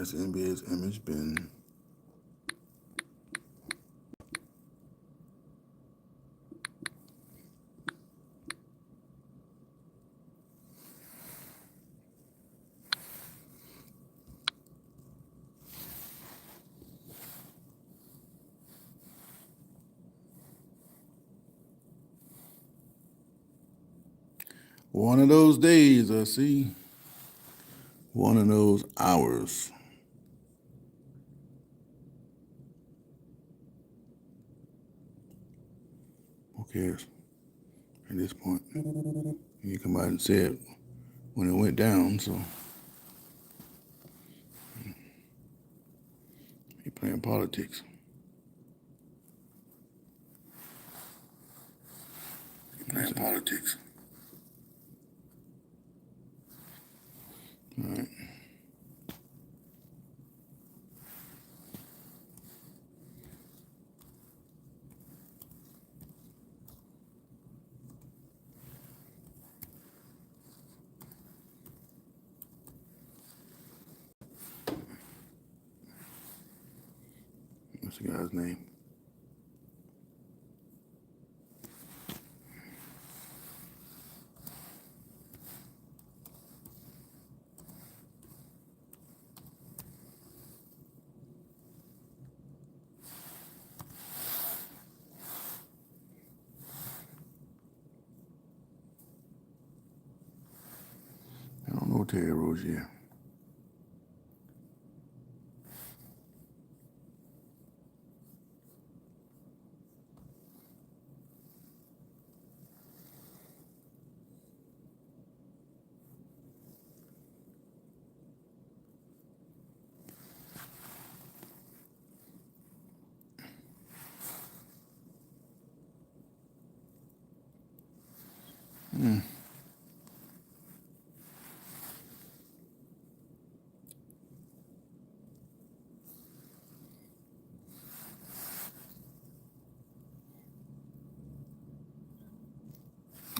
has the NBA's image been one of those days, I see. One of those hours. Who cares? At this point, you come out and say it when it went down, so he playing politics. Playing politics. All right. What's the guy's name? I don't know Terry Rozier.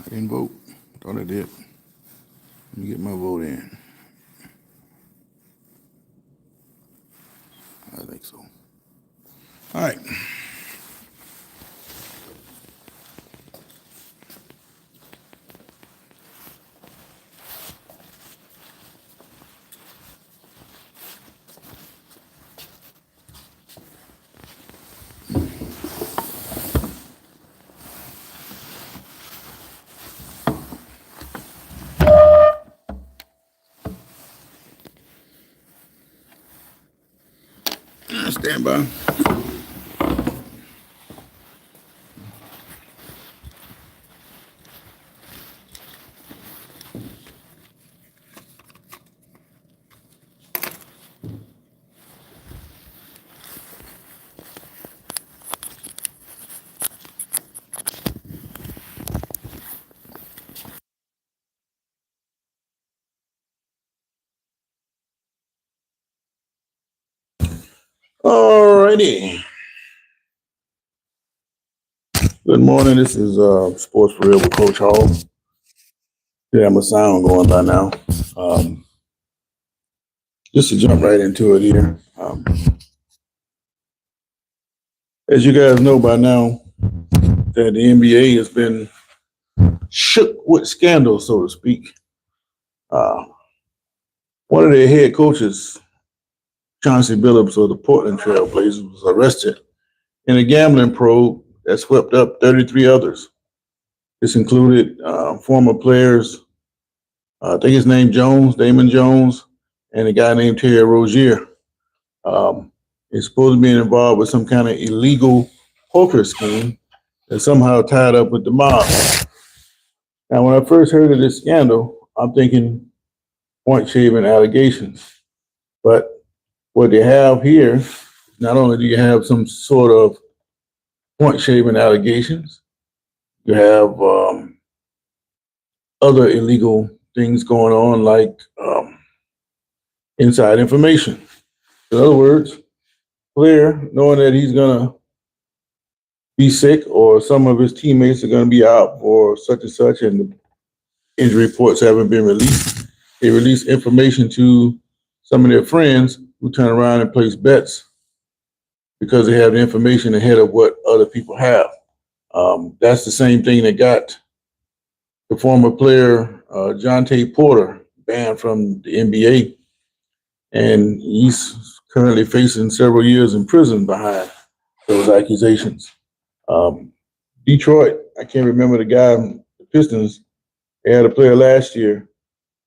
I didn't vote. Thought I did. Let me get my vote in. I think so. All right. Stand by. Alrighty. Good morning. This is Sports for Real with Coach Hall. Yeah, my sound going by now. Just to jump right into it here. As you guys know by now, that the NBA has been shook with scandal, so to speak. One of their head coaches, Chauncey Billups of the Portland Trail Blazers, was arrested in a gambling probe that swept up 33 others. This included former players, I think his name Damon Jones, and a guy named Terry Rozier. He's supposed to be involved with some kind of illegal poker scheme that somehow tied up with the mob. Now, when I first heard of this scandal, I'm thinking point shaving allegations. But what they have here, not only do you have some sort of point shaving allegations, you have other illegal things going on, like inside information. In other words, player knowing that he's gonna be sick or some of his teammates are gonna be out for such and such, and the injury reports haven't been released. They release information to some of their friends who turn around and place bets because they have the information ahead of what other people have. That's the same thing that got the former player John T. Porter banned from the NBA, and he's currently facing several years in prison behind those accusations. Um, Detroit, I can't remember the guy, the Pistons, they had a player last year.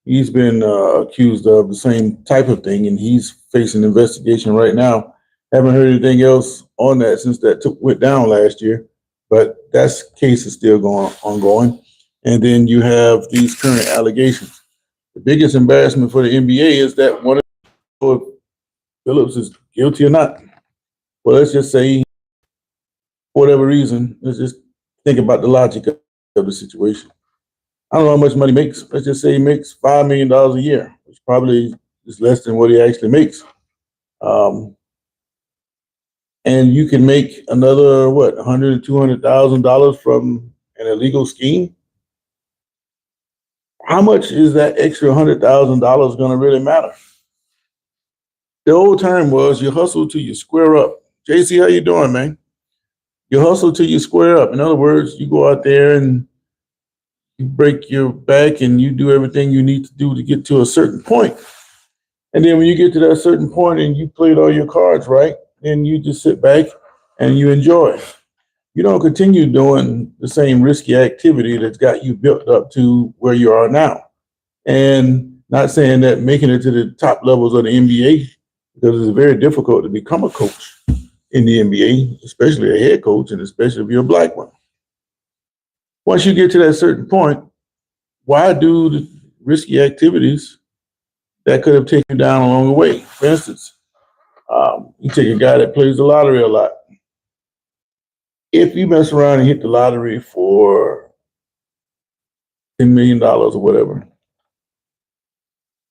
He's been accused of the same type of thing, and he's facing investigation right now. Haven't heard anything else on that since went down last year, but that case is still ongoing. And then you have these current allegations. The biggest embarrassment for the NBA is that one of Phillips is guilty or not. Well, let's just say, for whatever reason, let's just think about the logic of the situation. I don't know how much money he makes. Let's just say he makes $5 million a year, which probably is less than what he actually makes. And you can make another, what, $100,000 to $200,000 from an illegal scheme. How much is that extra $100,000 going to really matter? The old term was you hustle till you square up. JC, how you doing, man? You hustle till you square up. In other words, you go out there and you break your back and you do everything you need to do to get to a certain point. And then when you get to that certain point and you played all your cards right, then you just sit back and you enjoy. You don't continue doing the same risky activity that's got you built up to where you are now. And not saying that making it to the top levels of the NBA, because it's very difficult to become a coach in the NBA, especially a head coach, and especially if you're a black one. Once you get to that certain point, why do the risky activities that could have taken you down along the way? For instance, you take a guy that plays the lottery a lot. If you mess around and hit the lottery for $10 million or whatever,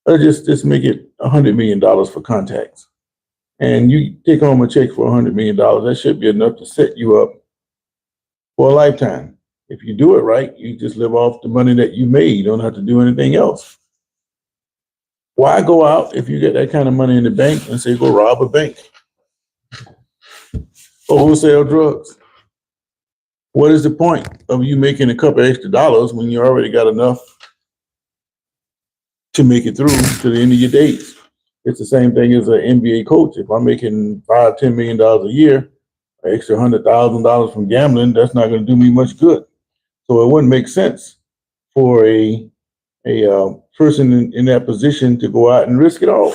let's just make it $100 million for contacts. And you take home a check for $100 million, that should be enough to set you up for a lifetime. If you do it right, you just live off the money that you made. You don't have to do anything else. Why go out if you get that kind of money in the bank and say, go rob a bank or wholesale drugs? What is the point of you making a couple extra dollars when you already got enough to make it through to the end of your days? It's the same thing as an NBA coach. If I'm making $5-10 million a year, an extra $100,000 from gambling, that's not going to do me much good. So it wouldn't make sense for a person in that position to go out and risk it all.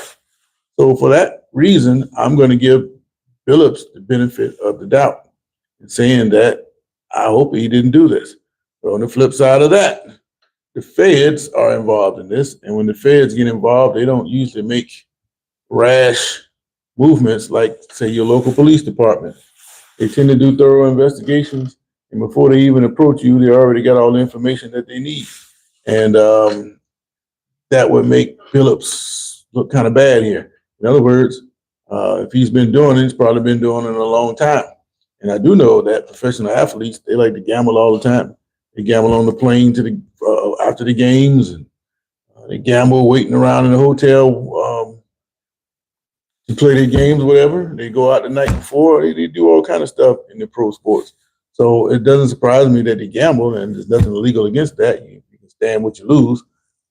So for that reason, I'm going to give Phillips the benefit of the doubt in saying that I hope he didn't do this. But on the flip side of that, the feds are involved in this. And when the feds get involved, they don't usually make rash movements like, say, your local police department. They tend to do thorough investigations. And before they even approach you, they already got all the information that they need. And that would make Phillips look kind of bad here. In other words, if he's been doing it, he's probably been doing it a long time. And I do know that professional athletes, they like to gamble all the time. They gamble on the plane to the after the games, and they gamble waiting around in the hotel to play their games, whatever. They go out the night before. They do all kind of stuff in the pro sports. So it doesn't surprise me that they gamble, and there's nothing illegal against that. You can stand what you lose.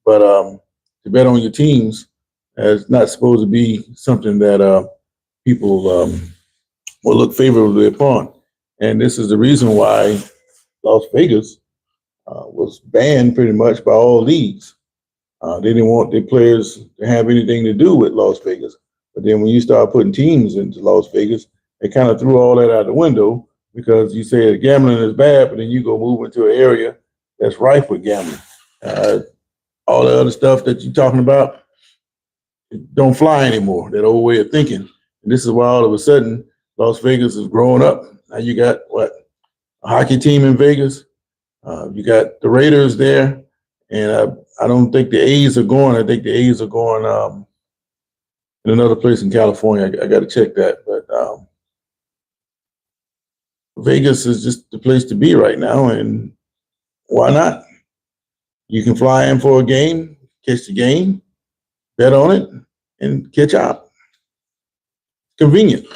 But to bet on your teams is not supposed to be something that people will look favorably upon. And this is the reason why Las Vegas was banned pretty much by all leagues. They didn't want their players to have anything to do with Las Vegas. But then when you start putting teams into Las Vegas, they kind of threw all that out the window because you say gambling is bad, but then you go move into an area that's rife with gambling. All the other stuff that you're talking about, it don't fly anymore, that old way of thinking. And this is why all of a sudden Las Vegas is growing up. Now you got a hockey team in Vegas. You got the Raiders there. And I don't think the A's are going. I think the A's are going in another place in California. I got to check that. But Vegas is just the place to be right now. And why not? You can fly in for a game, catch the game, bet on it, and catch out. Convenient.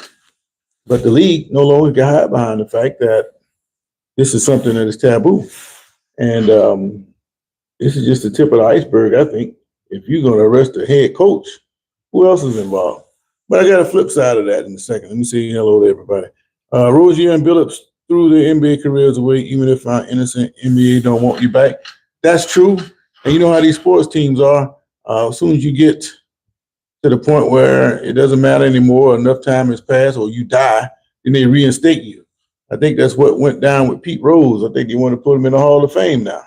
But the league no longer can hide behind the fact that this is something that is taboo. And this is just the tip of the iceberg, I think. If you're going to arrest a head coach, who else is involved? But I got a flip side of that in a second. Let me say hello to everybody. Rozier and Billups threw their NBA careers away, even if our innocent NBA don't want you back. That's true. And you know how these sports teams are. As soon as you get to the point where it doesn't matter anymore, enough time has passed, or you die, then they reinstate you. I think that's what went down with Pete Rose. I think they want to put him in the Hall of Fame now.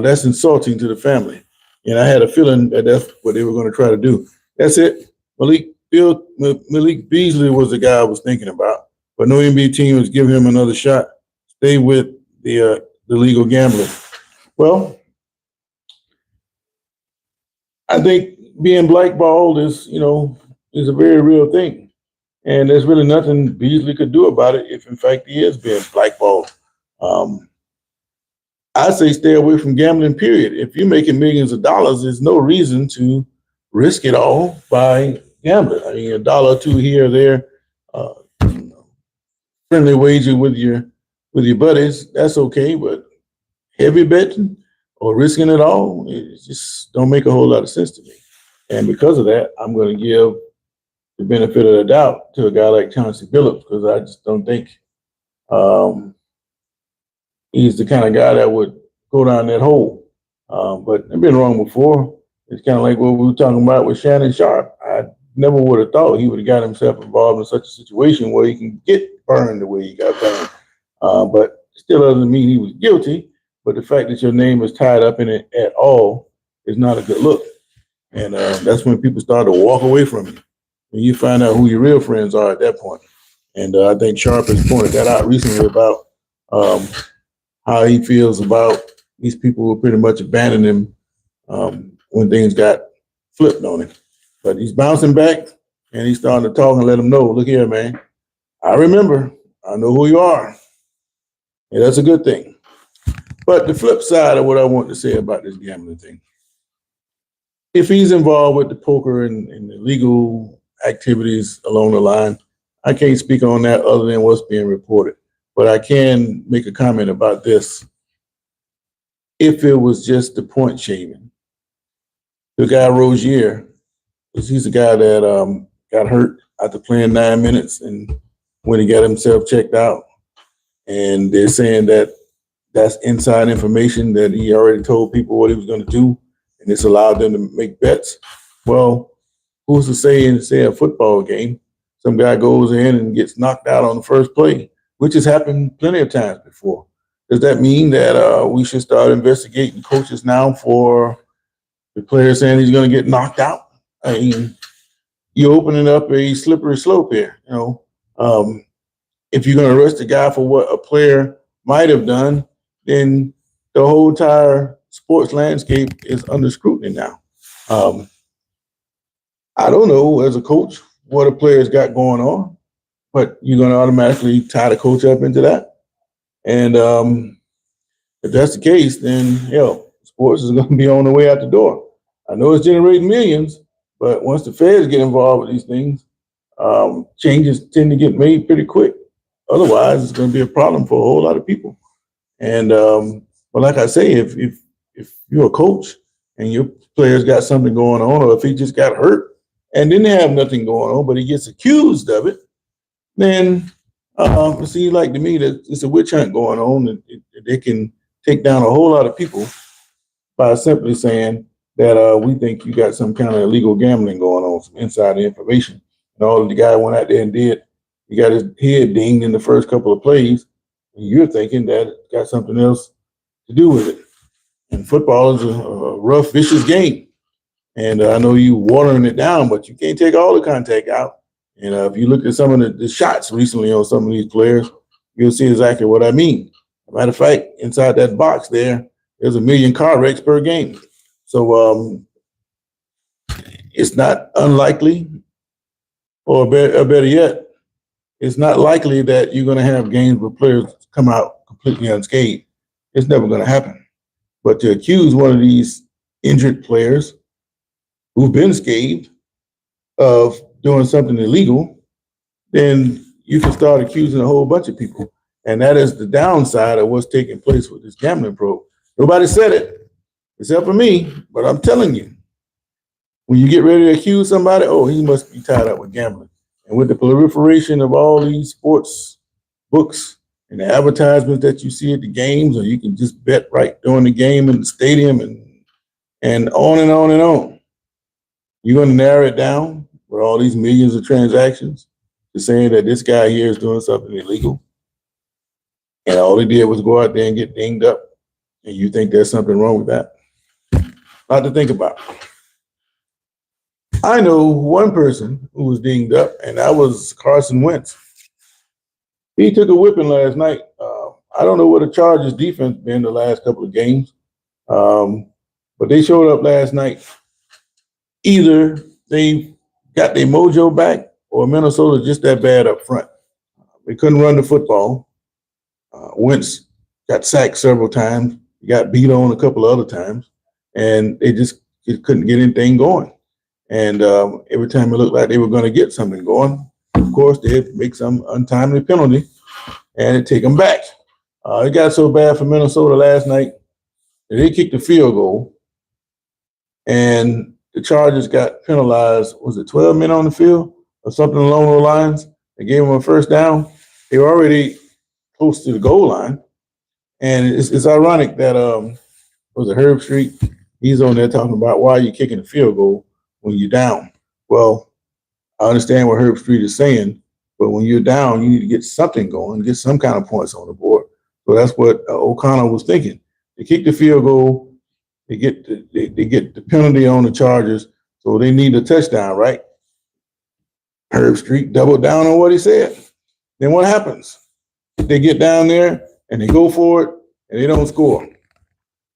That's insulting to the family. And I had a feeling that that's what they were going to try to do. That's it. Malik Beasley was the guy I was thinking about, but no NBA team was giving him another shot. Stay with the legal gambling. Well, I think being blackballed is a very real thing, and there's really nothing Beasley could do about it if, in fact, he is being blackballed. I say stay away from gambling, period. If you're making millions of dollars, there's no reason to risk it all by gambling. I mean, $1 or $2 here or there, friendly wager with your buddies, that's okay. But heavy betting or risking it all, it just don't make a whole lot of sense to me. And because of that, I'm going to give the benefit of the doubt to a guy like Chauncey Billups, because I just don't think he's the kind of guy that would go down that hole. But I've been wrong before. It's kind of like what we were talking about with Shannon Sharp. I never would have thought he would have got himself involved in such a situation where he can get burned the way he got burned. But still doesn't mean he was guilty. But the fact that your name is tied up in it at all is not a good look. And that's when people start to walk away from you. And you find out who your real friends are at that point. And I think Sharp has pointed that out recently about how he feels about these people who pretty much abandoned him when things got flipped on him. But he's bouncing back, and he's starting to talk and let them know, look here, man, I remember, I know who you are. And that's a good thing. But the flip side of what I want to say about this gambling thing, if he's involved with the poker and the legal activities along the line, I can't speak on that other than what's being reported. But I can make a comment about this. If it was just the point shaving, the guy Rozier, he's the guy that got hurt after playing 9 minutes, and when he got himself checked out, and they're saying that that's inside information, that he already told people what he was going to do, and it's allowed them to make bets. Well, who's to say in, say, a football game, some guy goes in and gets knocked out on the first play, which has happened plenty of times before. Does that mean that we should start investigating coaches now for the player saying he's going to get knocked out? I mean, you're opening up a slippery slope here. If you're going to arrest a guy for what a player might have done, then the whole entire sports landscape is under scrutiny now. I don't know as a coach what a player's got going on, but you're going to automatically tie the coach up into that. And if that's the case, then sports is going to be on the way out the door. I know it's generating millions, but once the feds get involved with these things, changes tend to get made pretty quick. Otherwise, it's going to be a problem for a whole lot of people. And but like I say, if you're a coach and your player's got something going on, or if he just got hurt and didn't have nothing going on, but he gets accused of it, then it seems like to me that it's a witch hunt going on, and they can take down a whole lot of people by simply saying that we think you got some kind of illegal gambling going on, some insider information. And all the guy went out there and did, he got his head dinged in the first couple of plays, and you're thinking that it's got something else to do with it. And football is a rough, vicious game. And I know you watering it down, but you can't take all the contact out. And if you look at some of the shots recently on some of these players, you'll see exactly what I mean. Matter of fact, inside that box there's 1 million car wrecks per game. So it's not unlikely, or better yet, it's not likely that you're going to have games where players come out completely unscathed. It's never going to happen. But to accuse one of these injured players who've been scathed of doing something illegal, then you can start accusing a whole bunch of people. And that is the downside of what's taking place with this gambling probe. Nobody said it except for me, but I'm telling you, when you get ready to accuse somebody, oh, he must be tied up with gambling. And with the proliferation of all these sports books and the advertisements that you see at the games, or you can just bet right during the game in the stadium and on and on and on. You're going to narrow it down with all these millions of transactions to saying that this guy here is doing something illegal. And all he did was go out there and get dinged up. And you think there's something wrong with that? Not to think about. I know one person who was dinged up, and that was Carson Wentz. He took a whipping last night. I don't know what the Chargers defense been the last couple of games, but they showed up last night. Either they got their mojo back, or Minnesota just that bad up front. They couldn't run the football. Wentz got sacked several times. He got beat on a couple of other times, and they just couldn't get anything going. And every time it looked like they were going to get something going, of course, they'd make some untimely penalty and it'd take them back. It got so bad for Minnesota last night that they kicked a field goal, and the Chargers got penalized. Was it 12 men on the field or something along those lines? They gave them a first down. They were already close to the goal line. And it's ironic that was it Herb Street? He's on there talking about why you're kicking a field goal when you're down. Well, I understand what Herb Street is saying, but when you're down, you need to get something going, get some kind of points on the board. So that's what O'Connell was thinking. They kick the field goal, they get the penalty on the Chargers, so they need a touchdown, right? Herb Street doubled down on what he said. Then what happens? They get down there and they go for it and they don't score.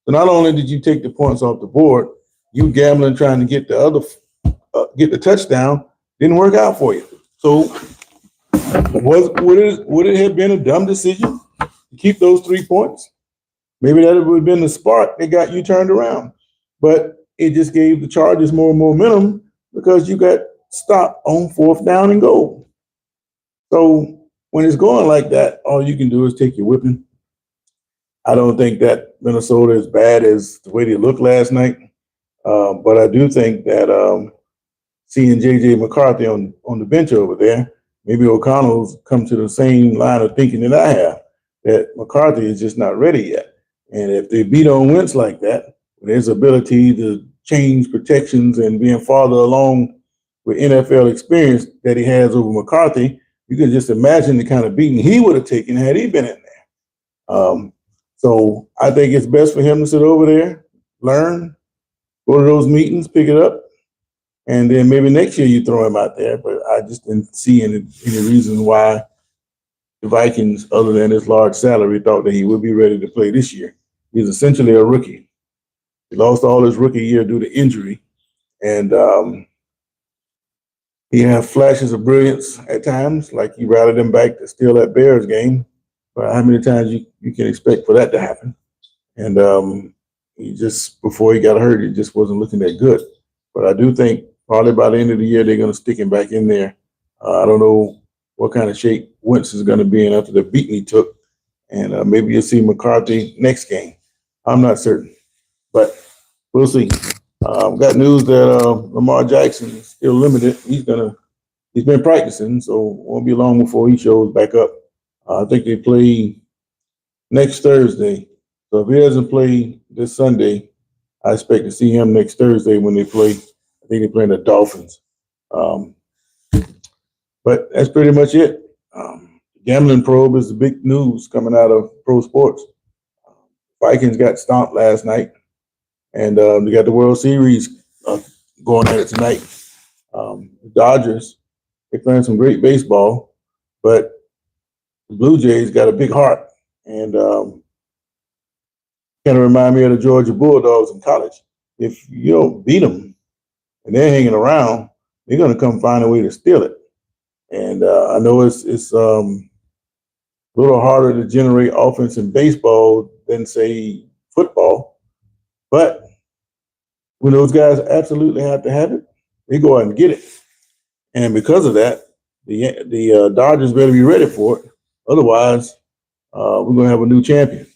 So not only did you take the points off the board, you gambling trying to get get the touchdown didn't work out for you. So would it have been a dumb decision to keep those 3 points? Maybe that would have been the spark that got you turned around. But it just gave the Chargers more momentum because you got stopped on 4th down and goal. So when it's going like that, all you can do is take your whipping. I don't think that Minnesota is bad as the way they looked last night. But I do think that seeing J.J. McCarthy on the bench over there, maybe O'Connell's come to the same line of thinking that I have, that McCarthy is just not ready yet. And if they beat on Wentz like that, with his ability to change protections and being farther along with NFL experience that he has over McCarthy, you can just imagine the kind of beating he would have taken had he been in there. So I think it's best for him to sit over there, learn, go to those meetings, pick it up, and then maybe next year you throw him out there. But I just didn't see any reason why the Vikings, other than his large salary, thought that he would be ready to play this year. He's essentially a rookie. He lost all his rookie year due to injury, and he had flashes of brilliance at times, like he rallied them back to steal that Bears game. But how many times you can expect for that to happen? And he just, before he got hurt, it just wasn't looking that good. But I do think probably by the end of the year, they're going to stick him back in there. I don't know what kind of shape Wentz is going to be in after the beating he took. And maybe you'll see McCarthy next game. I'm not certain, but we'll see. Got news that Lamar Jackson is still limited. He's been practicing, so it won't be long before he shows back up. I think they play next Thursday. So if he doesn't play this Sunday, I expect to see him next Thursday when they play. I think they're playing the Dolphins. But that's pretty much it. Gambling probe is the big news coming out of pro sports. Vikings got stomped last night, and they got the World Series going at it tonight. The Dodgers, they're playing some great baseball, but the Blue Jays got a big heart, and kind of remind me of the Georgia Bulldogs in college. If you don't beat them and they're hanging around, they're going to come find a way to steal it. And I know it's a little harder to generate offense in baseball than, say, football. But when those guys absolutely have to have it, they go out and get it. And because of that, the Dodgers better be ready for it. Otherwise, we're going to have a new champion.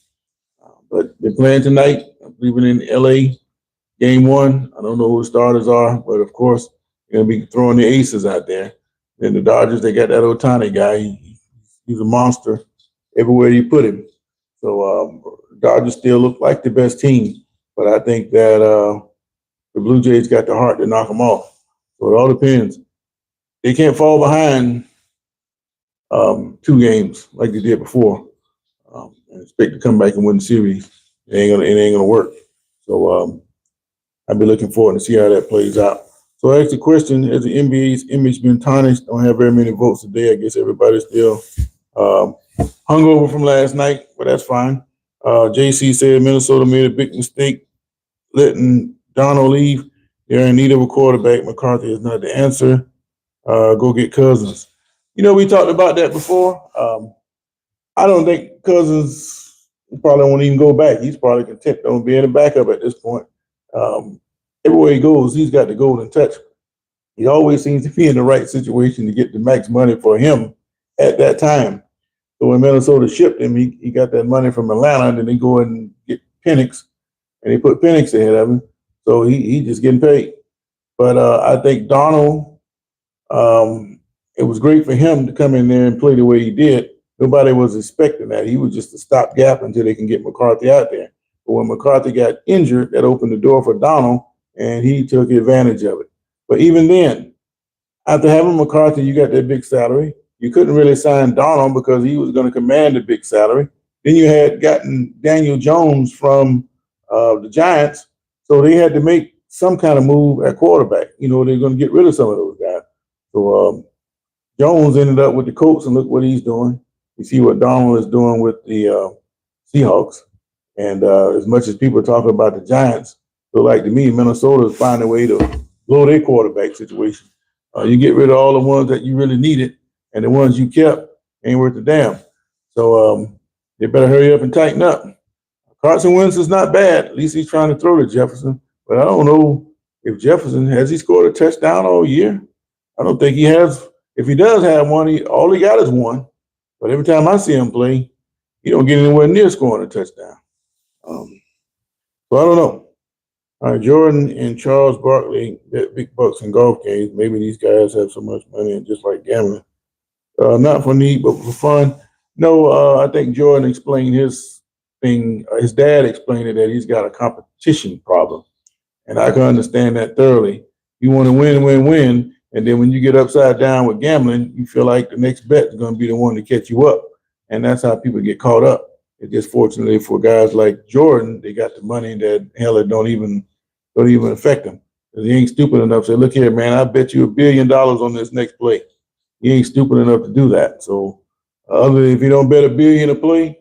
But they're playing tonight. I'm leaving in LA, game one. I don't know who the starters are, but of course, they're going to be throwing the aces out there. Then the Dodgers, they got that Otani guy. He's a monster everywhere you put him. So Dodgers still look like the best team, but I think that the Blue Jays got the heart to knock them off. So it all depends. They can't fall behind 2 games like they did before and expect to come back and win the series. It ain't gonna work. So I'll be looking forward to see how that plays out. So I asked the question: has the NBA's image been tarnished? Don't have very many votes today. I guess everybody's still um, hungover from last night, but that's fine. JC said Minnesota made a big mistake letting Donald leave. They're in need of a quarterback. McCarthy is not the answer. Go get Cousins. We talked about that before. I don't think Cousins probably won't even go back. He's probably content on being a backup at this point. Um, Everywhere he goes, he's got the golden touch. He always seems to be in the right situation to get the max money for him at that time. So when Minnesota shipped him, he got that money from Atlanta, and then they go and get Penix, and they put Penix ahead of him. So he just getting paid. But I think Donald, it was great for him to come in there and play the way he did. Nobody was expecting that. He was just a stopgap until they can get McCarthy out there. But when McCarthy got injured, that opened the door for Donald, and he took advantage of it. But even then, after having McCarthy, you got that big salary. You couldn't really sign Donald because he was going to command a big salary. Then you had gotten Daniel Jones from the Giants, so they had to make some kind of move at quarterback. They're going to get rid of some of those guys. So Jones ended up with the Colts, and look what he's doing. You see what Donald is doing with the Seahawks. And as much as people talk about the Giants, so like to me, Minnesota is finding a way to blow their quarterback situation. You get rid of all the ones that you really needed, and the ones you kept ain't worth a damn. So they better hurry up and tighten up. Carson Wentz is not bad. At least he's trying to throw to Jefferson. But I don't know if Jefferson has he scored a touchdown all year. I don't think he has. If he does have one, all he got is one. But every time I see him play, he don't get anywhere near scoring a touchdown. So I don't know. All right, Jordan and Charles Barkley bet big bucks in golf games. Maybe these guys have so much money and just like gambling. Not for need, but for fun. No, I think Jordan explained his thing. His dad explained it that he's got a competition problem. And I can understand that thoroughly. You want to win, win, win. And then when you get upside down with gambling, you feel like the next bet is going to be the one to catch you up. And that's how people get caught up. It just fortunately for guys like Jordan, they got the money that hell it don't even affect them. Because he ain't stupid enough to say, look here, man, I bet you $1 billion on this next play. He ain't stupid enough to do that. So other than if he don't bet $1 billion a play,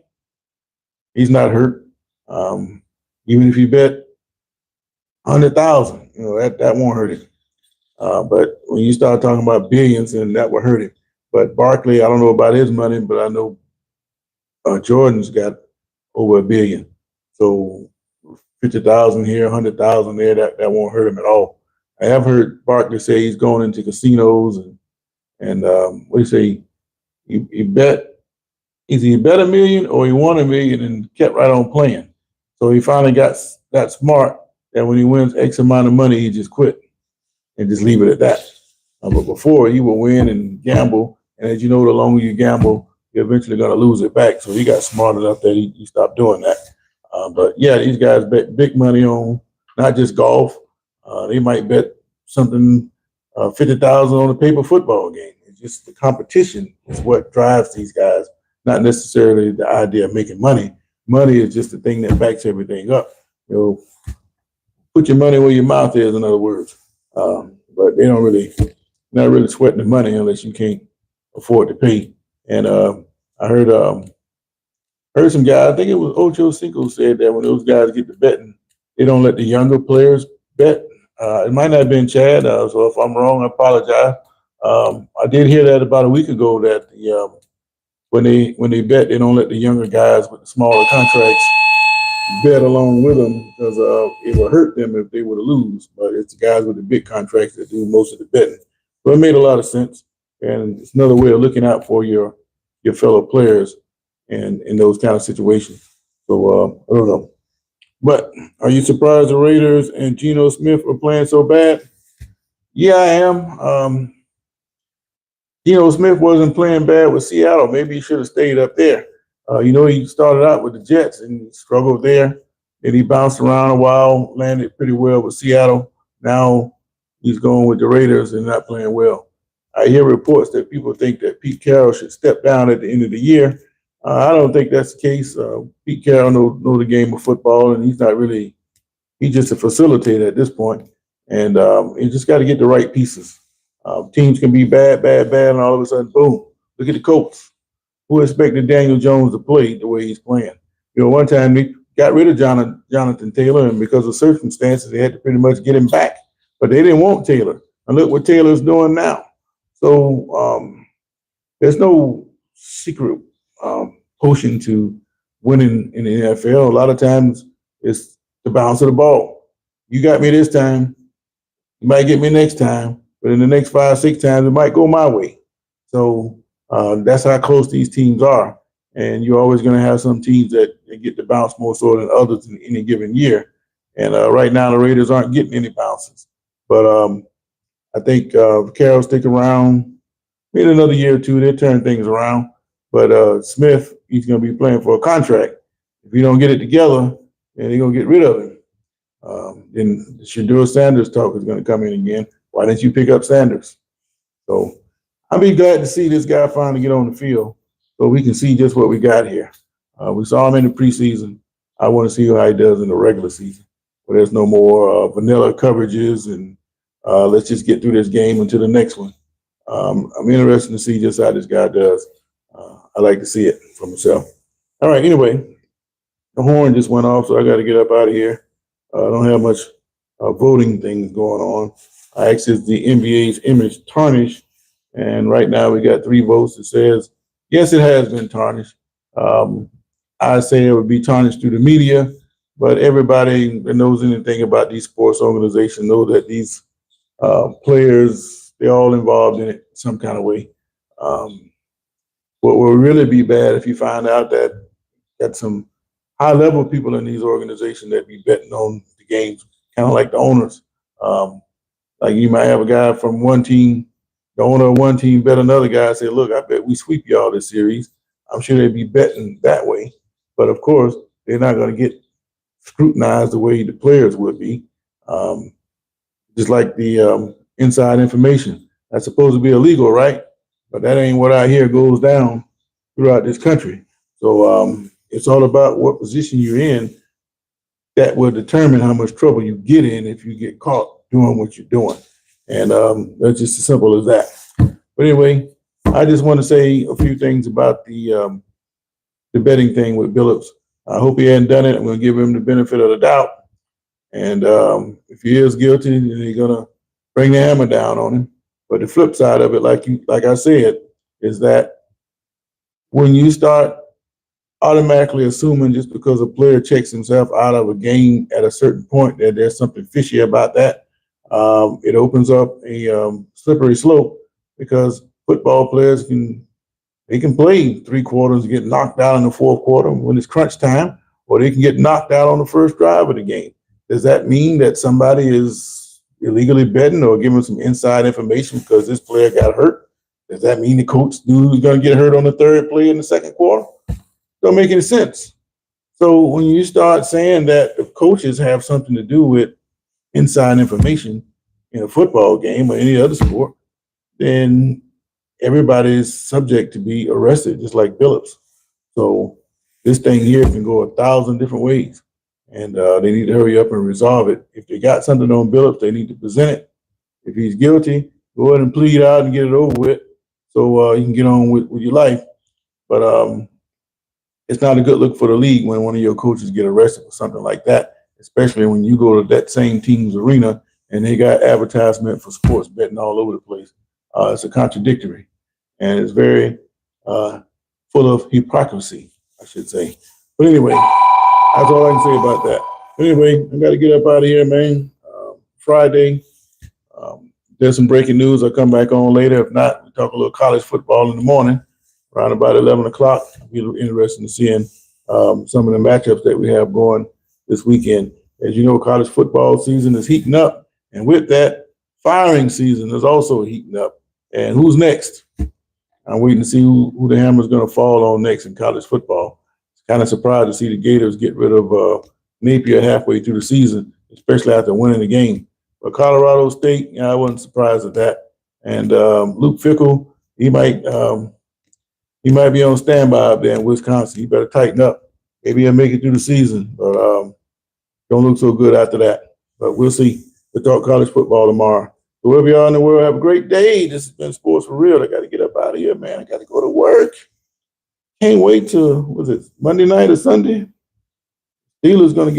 he's not hurt. Even if you bet 100,000, that won't hurt him. But when you start talking about billions, then that will hurt him. But Barkley, I don't know about his money, but I know Jordan's got over $1 billion. So 50,000 here, 100,000 there, that won't hurt him at all. I have heard Barkley say he's going into casinos and what do you say? He bet either he bet $1 million or he won $1 million and kept right on playing. So he finally got smart that when he wins X amount of money, he just quit and just leave it at that. But before he would win and gamble, and as you know, the longer you gamble, you're eventually going to lose it back. So he got smart enough that he stopped doing that. But yeah, these guys bet big money on not just golf. They might bet something 50,000 on a paper football game. It's just the competition is what drives these guys, not necessarily the idea of making money. Money is just the thing that backs everything up. Put your money where your mouth is, in other words. But they don't really, not really sweating the money unless you can't afford to pay. And I heard some guy, I think it was Ocho Cinco, said that when those guys get to betting, they don't let the younger players bet. It might not have been Chad, so if I'm wrong, I apologize. I did hear that about a week ago that when they bet, they don't let the younger guys with the smaller contracts bet along with them because it will hurt them if they were to lose. But it's the guys with the big contracts that do most of the betting. So it made a lot of sense, and it's another way of looking out for your fellow players and in those kind of situations. So I don't know. But are you surprised the Raiders and Geno Smith are playing so bad? Yeah, I am. Geno Smith wasn't playing bad with Seattle. Maybe he should have stayed up there. He started out with the Jets and struggled there. And he bounced around a while, landed pretty well with Seattle. Now he's going with the Raiders and not playing well. I hear reports that people think that Pete Carroll should step down at the end of the year. I don't think that's the case. Pete Carroll knows the game of football, and he's just a facilitator at this point. And you just got to get the right pieces. Teams can be bad, bad, bad, and all of a sudden, boom, look at the Colts. Who expected Daniel Jones to play the way he's playing? One time they got rid of Jonathan Taylor, and because of circumstances, they had to pretty much get him back. But they didn't want Taylor. And look what Taylor's doing now. So there's no secret potion to winning in the NFL. A lot of times it's the bounce of the ball. You got me this time. You might get me next time. But in the next 5, 6 times, it might go my way. So that's how close these teams are. And you're always going to have some teams that get the bounce more so than others in any given year. And right now, the Raiders aren't getting any bounces. But I think Carroll stick around. In another year or two, they'll turn things around. But Smith, he's going to be playing for a contract. If you don't get it together, then they're going to get rid of him. Then the Shedeur Sanders talk is going to come in again. Why didn't you pick up Sanders? So I'll be glad to see this guy finally get on the field so we can see just what we got here. We saw him in the preseason. I want to see how he does in the regular season, where there's no more vanilla coverages, and let's just get through this game into the next one. I'm interested to see just how this guy does. I like to see it for myself. All right, anyway, the horn just went off, so I got to get up out of here. I don't have much voting things going on. I asked is the NBA's image tarnished, and right now we got 3 votes that says, yes, it has been tarnished. I say it would be tarnished through the media, but everybody that knows anything about these sports organizations know that these players, they're all involved in it some kind of way. What will really be bad if you find out that got some high-level people in these organizations that be betting on the games, kind of like the owners. Like you might have a guy from one team, the owner of one team bet another guy and say, look, I bet we sweep y'all this series. I'm sure they'd be betting that way. But of course, they're not going to get scrutinized the way the players would be. Just like the inside information. That's supposed to be illegal, right? But that ain't what I hear goes down throughout this country. So it's all about what position you're in that will determine how much trouble you get in if you get caught doing what you're doing. And that's just as simple as that. But anyway, I just want to say a few things about the betting thing with Billups. I hope he hadn't done it. I'm going to give him the benefit of the doubt. And if he is guilty, then they're going to bring the hammer down on him. But the flip side of it, like I said, is that when you start automatically assuming just because a player checks himself out of a game at a certain point that there's something fishy about that, it opens up a slippery slope because football players can play 3 quarters and get knocked out in the 4th quarter when it's crunch time, or they can get knocked out on the first drive of the game. Does that mean that somebody is illegally betting or giving some inside information because this player got hurt? Does that mean the coach knew he was going to get hurt on the 3rd play in the 2nd quarter? Don't make any sense. So when you start saying that the coaches have something to do with inside information in a football game or any other sport, then everybody is subject to be arrested, just like Billups. So this thing here can go 1,000 different ways, and they need to hurry up and resolve it. If they got something on Billups, they need to present it. If he's guilty, go ahead and plead out and get it over with so you can get on with your life. But it's not a good look for the league when one of your coaches get arrested for something like that, especially when you go to that same team's arena and they got advertisement for sports betting all over the place. It's a contradictory, and it's very full of hypocrisy, I should say. But anyway, that's all I can say about that. But anyway, I got to get up out of here, man. Friday, there's some breaking news. I'll come back on later. If not, we talk a little college football in the morning, around about 11 o'clock. It'll be interesting to seeing some of the matchups that we have going this weekend. As you know, college football season is heating up. And with that, firing season is also heating up. And who's next? I'm waiting to see who the hammer's going to fall on next in college football. Kind of surprised to see the Gators get rid of Napier halfway through the season, especially after winning the game. But Colorado State, I wasn't surprised at that. And Luke Fickell, he might be on standby up there in Wisconsin. He better tighten up. Maybe he'll make it through the season, but don't look so good after that. But we'll see. We'll talk college football tomorrow. So wherever you are in the world, have a great day. This has been Sports for Real. I got to get up out of here, man. I got to go to work. Can't wait till, was it Monday night or Sunday? Steelers going to get